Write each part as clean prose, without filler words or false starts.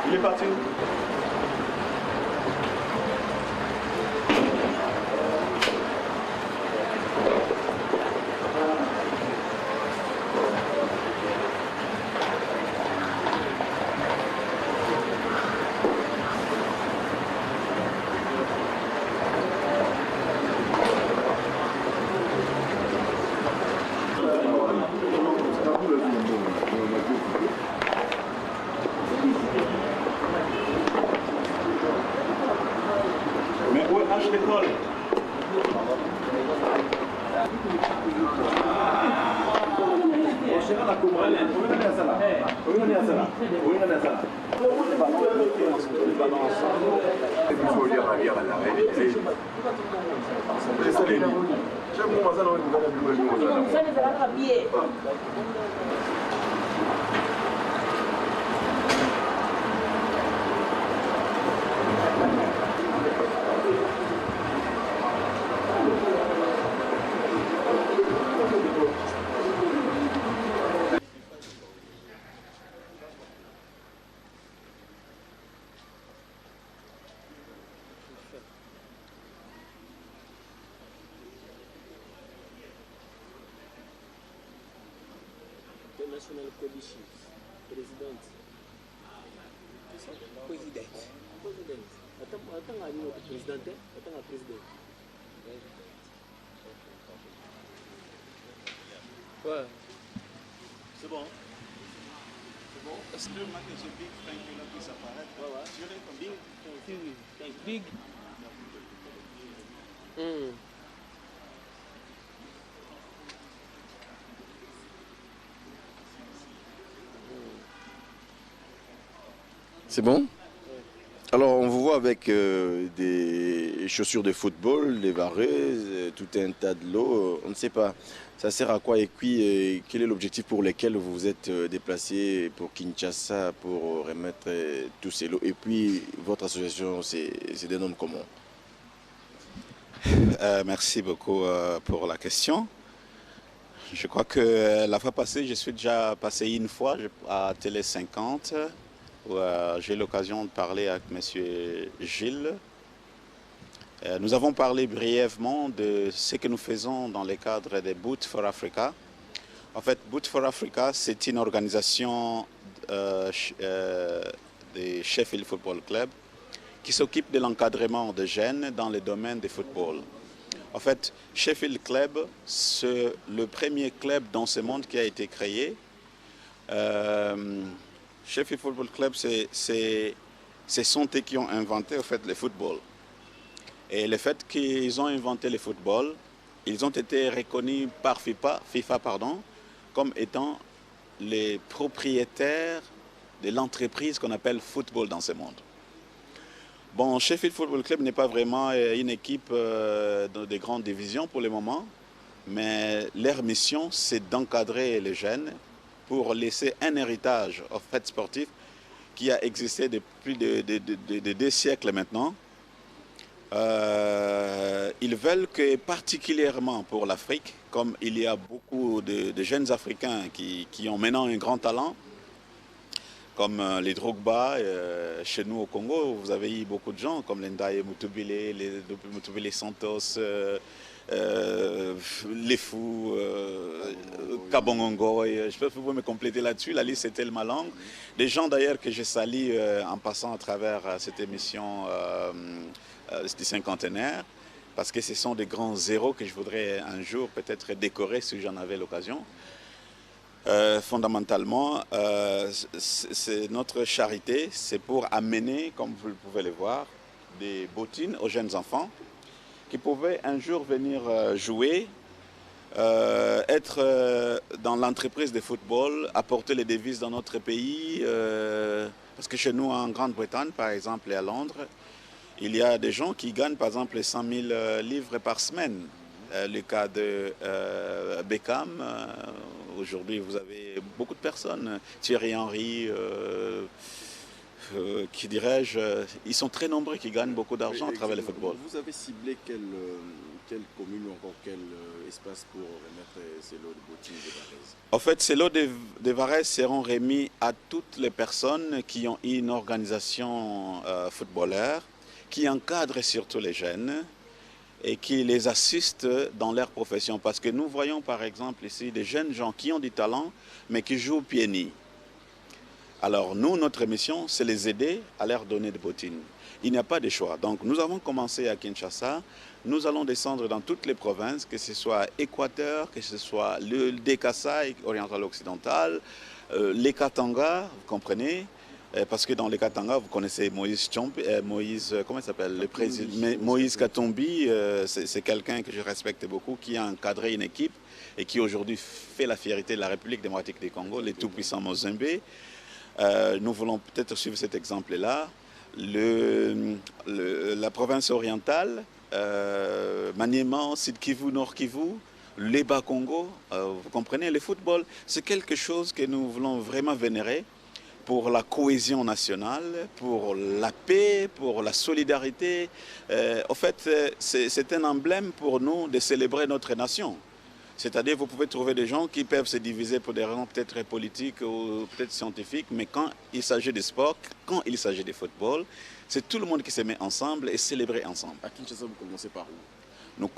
Il est parti. Mais où est l'école? National Coalition, President. President. Attends, à nous, président. Attends, à président. Ouais. C'est bon. C'est bon. Est-ce que le match Big Frank là puisse apparaître? Ouais, ouais. Sur comme Big. C'est bon? Alors on vous voit avec des chaussures de football, des vareuses, tout un tas de l'eau. On ne sait pas, ça sert à quoi et puis quel est l'objectif pour lequel vous vous êtes déplacé pour Kinshasa pour remettre tous ces lots? Et puis votre association, c'est des noms comment? Merci beaucoup pour la question. Je crois que la fois passée, je suis déjà passé une fois à Télé 50. Où j'ai eu l'occasion de parler avec M. Gilles. Nous avons parlé brièvement de ce que nous faisons dans le cadre des Boot for Africa. En fait, Boot for Africa, c'est une organisation des Sheffield Football Club qui s'occupe de l'encadrement de jeunes dans le domaine du football. En fait, Sheffield Club, c'est le premier club dans ce monde qui a été créé. Sheffield Football Club, ce sont eux qui ont inventé en fait, le football. Et le fait qu'ils ont inventé le football, ils ont été reconnus par FIFA comme étant les propriétaires de l'entreprise qu'on appelle football dans ce monde. Bon, Sheffield Football Club n'est pas vraiment une équipe de grande division pour le moment, mais leur mission, c'est d'encadrer les jeunes pour laisser un héritage en fait sportif qui a existé depuis de 2 siècles maintenant. Ils veulent que particulièrement pour l'Afrique, comme il y a beaucoup de jeunes Africains qui ont maintenant un grand talent, comme les Drogba, chez nous au Congo, vous avez eu beaucoup de gens comme Lendaye Mutubile, les Mutubile Santos, les fous, Kabongongo, je peux vous me compléter là-dessus, la liste est tellement longue. Des gens d'ailleurs que je salue en passant à travers cette émission du cinquantenaire, parce que ce sont des grands zéros que je voudrais un jour peut-être décorer si j'en avais l'occasion. Fondamentalement, c'est notre charité, c'est pour amener, comme vous pouvez le voir, des bottines aux jeunes enfants qui pouvaient un jour venir jouer, être dans l'entreprise de football, apporter les devises dans notre pays. Parce que chez nous, en Grande-Bretagne, par exemple, et à Londres, il y a des gens qui gagnent, par exemple, 100 000 livres par semaine. Le cas de Beckham, aujourd'hui, vous avez beaucoup de personnes. Thierry Henry, qui dirais-je, ils sont très nombreux qui gagnent beaucoup d'argent à travers le football. Vous avez ciblé quel quelle commune ou encore quel espace pour remettre ces lots de bottines de Varèse? En fait, ces lots de Varèse seront remis à toutes les personnes qui ont une organisation footballeur, qui encadre surtout les jeunes et qui les assiste dans leur profession. Parce que nous voyons par exemple ici des jeunes gens qui ont du talent, mais qui jouent pieds nus. Alors nous, notre mission, c'est les aider à leur donner des bottines. Il n'y a pas de choix. Donc nous avons commencé à Kinshasa. Nous allons descendre dans toutes les provinces, que ce soit Équateur, que ce soit le Kasaï, oriental-occidental, les Katanga, vous comprenez, parce que dans les Katanga, vous connaissez Moïse comment il s'appelle, le président Moïse Katumbi, c'est quelqu'un que je respecte beaucoup, qui a encadré une équipe et qui aujourd'hui fait la fierté de la République démocratique du Congo, les tout-puissants Mozambique. Nous voulons peut-être suivre cet exemple-là. La province orientale, Maniema, Sud Kivu, Nord Kivu, les Bas-Congo, vous comprenez, le football, c'est quelque chose que nous voulons vraiment vénérer pour la cohésion nationale, pour la paix, pour la solidarité. En fait, c'est un emblème pour nous de célébrer notre nation. C'est-à-dire, vous pouvez trouver des gens qui peuvent se diviser pour des raisons peut-être politiques ou peut-être scientifiques, mais quand il s'agit de sport, quand il s'agit de football, c'est tout le monde qui se met ensemble et célébrer ensemble. À Kinshasa, vous commencez par où?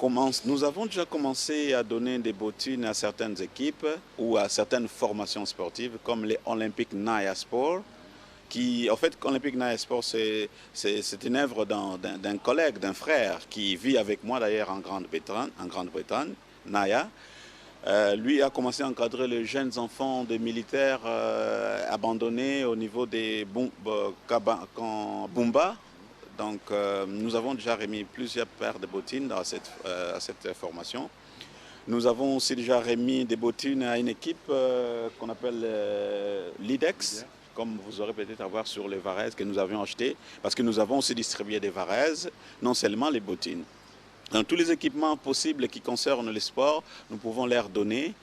Nous avons déjà commencé à donner des bottines à certaines équipes ou à certaines formations sportives, comme les Olympiques Naya Sport, qui, en fait, Olympique Naya Sport, c'est une œuvre d'un collègue, d'un frère, qui vit avec moi d'ailleurs en Grande-Bretagne, Naya. Lui a commencé à encadrer les jeunes enfants des militaires abandonnés au niveau des Bumba. Donc nous avons déjà remis plusieurs paires de bottines à cette formation. Nous avons aussi déjà remis des bottines à une équipe qu'on appelle l'IDEX, comme vous aurez peut-être à voir sur les Varèses que nous avions achetées, parce que nous avons aussi distribué des Varèses, non seulement les bottines. Dans tous les équipements possibles qui concernent le sport, nous pouvons leur donner.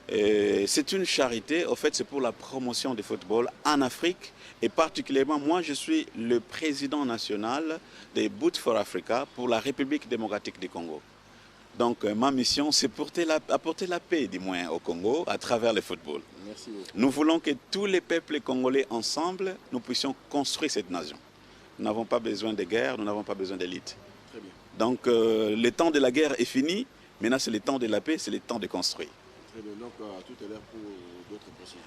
C'est une charité, en fait, c'est pour la promotion du football en Afrique. Et particulièrement, moi, je suis le président national des Boot for Africa pour la République démocratique du Congo. Donc, ma mission, c'est apporter la paix, du moins, au Congo, à travers le football. Merci beaucoup. Nous voulons que tous les peuples congolais, ensemble, nous puissions construire cette nation. Nous n'avons pas besoin de guerre, nous n'avons pas besoin d'élite. Très bien. Donc, le temps de la guerre est fini. Maintenant, c'est le temps de la paix, c'est le temps de construire. Très bien. Donc, tout à l'heure pour d'autres précisions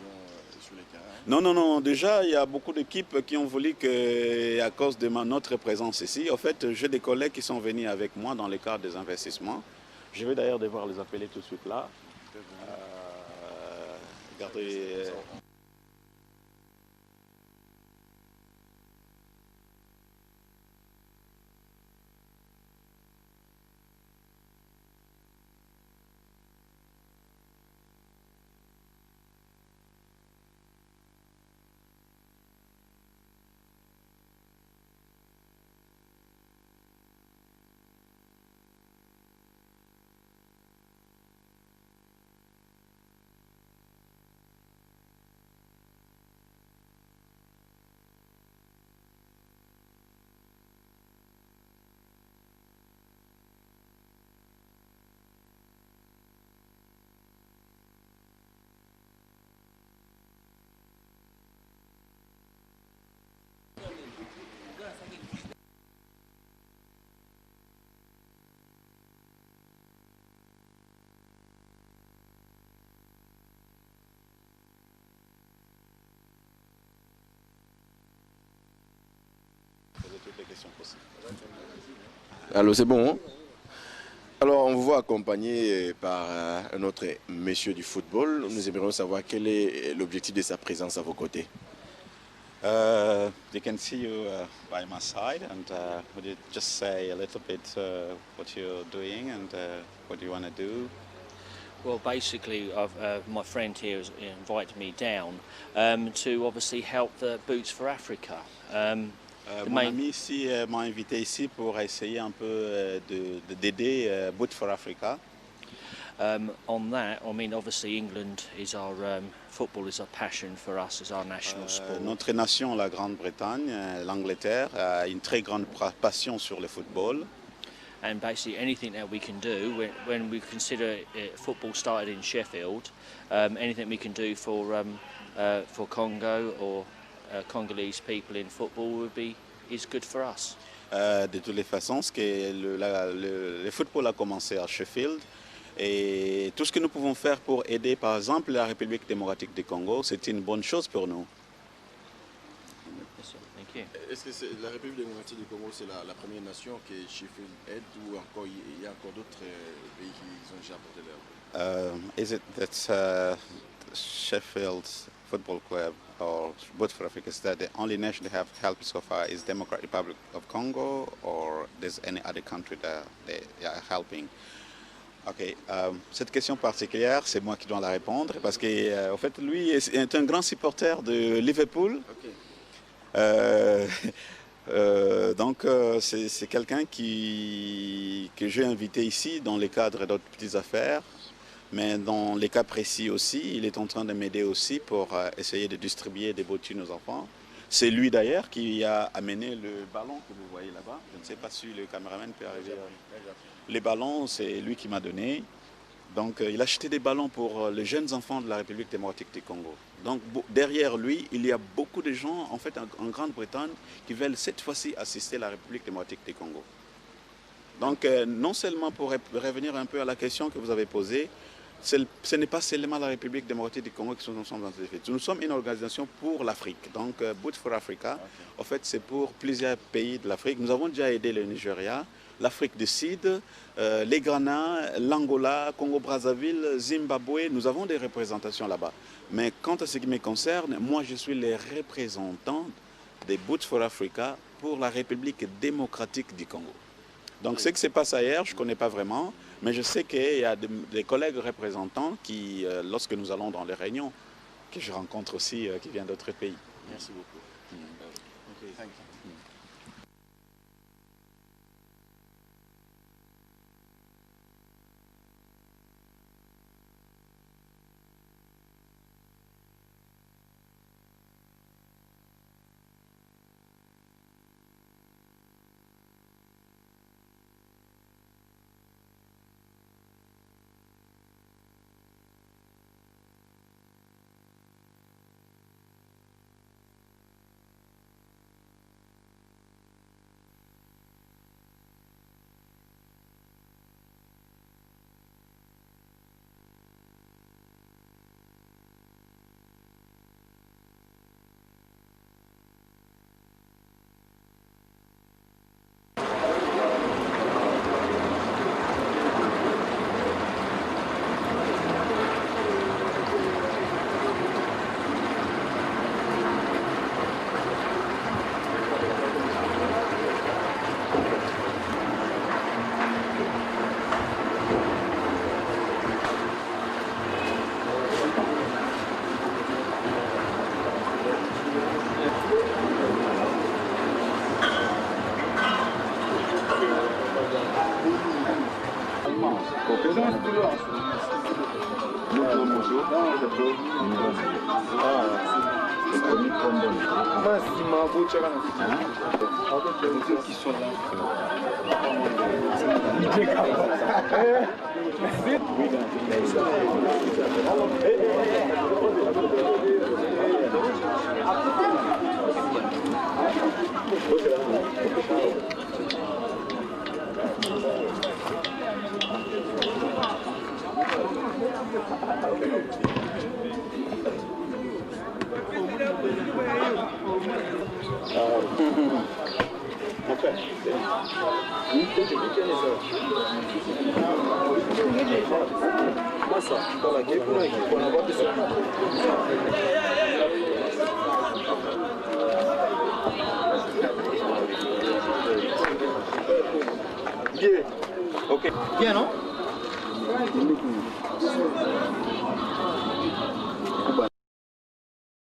sur les terrains. Non. Déjà, il y a beaucoup d'équipes qui ont voulu qu'à cause de notre présence ici, en fait, j'ai des collègues qui sont venus avec moi dans le cadre des investissements. Je vais d'ailleurs devoir les appeler tout de suite là. Regardez. Toutes les questions possibles. Alors, c'est bon, hein? Alors, on vous voit accompagné par un autre monsieur du football. Nous aimerions savoir quel est l'objectif de sa présence à vos côtés. You can see you by my side, and would you just say a little bit what you're doing and what you want to do? Well, basically, my friend here has invited me down to obviously help the Boots for Africa. Mon ami ici m'a invité ici pour essayer un peu d'aider Boot for Africa. On that, I mean, obviously England is our football is a passion for us as our national sport. Notre nation, la Grande-Bretagne, l'Angleterre, a une très grande passion sur le football. and basically anything that we can do when we consider football started in Sheffield, anything we can do for Congo or Congolese people in football is good for us. De toutes les façons, le football a commencé à Sheffield et tout ce que nous pouvons faire pour aider par exemple la République démocratique du Congo, c'est une bonne chose pour nous. Est-ce que la République démocratique du Congo, c'est la première nation que Sheffield aide ou encore il y a encore d'autres pays qui ont déjà apporté leur aide? Is it that Sheffield Football Club or Boot for Africa, is that the only nation they have helped so far is Democratic Republic of Congo, or there's any other country that they are helping? Ok, cette question particulière, c'est moi qui dois la répondre parce que en fait, lui est un grand supporter de Liverpool. Okay. Donc c'est quelqu'un que j'ai invité ici dans le cadre d'autres petites affaires, mais dans les cas précis aussi, il est en train de m'aider aussi pour essayer de distribuer des bottines aux enfants. C'est lui d'ailleurs qui a amené le ballon que vous voyez là-bas. Je ne sais pas si le caméraman peut arriver. Les ballons, c'est lui qui m'a donné. Donc il a acheté des ballons pour les jeunes enfants de la République démocratique du Congo. Donc derrière lui, il y a beaucoup de gens en fait en Grande-Bretagne qui veulent cette fois-ci assister à la République démocratique du Congo. Donc non seulement pour revenir un peu à la question que vous avez posée, ce n'est pas seulement la République démocratique du Congo qui sont ensemble dans ces faits. Nous sommes une organisation pour l'Afrique. Donc Boot for Africa, en fait, c'est pour plusieurs pays de l'Afrique. Nous avons déjà aidé le Nigeria, l'Afrique du Sud, les Ghana, l'Angola, Congo-Brazzaville, Zimbabwe. Nous avons des représentations là-bas. Mais quant à ce qui me concerne, moi, je suis le représentant des Boot for Africa pour la République démocratique du Congo. Donc ce qui se passe ailleurs, je ne connais pas vraiment, mais je sais qu'il y a des collègues représentants qui, lorsque nous allons dans les réunions, que je rencontre aussi, qui viennent d'autres pays. Merci beaucoup. Okay, thank you. Bien, non?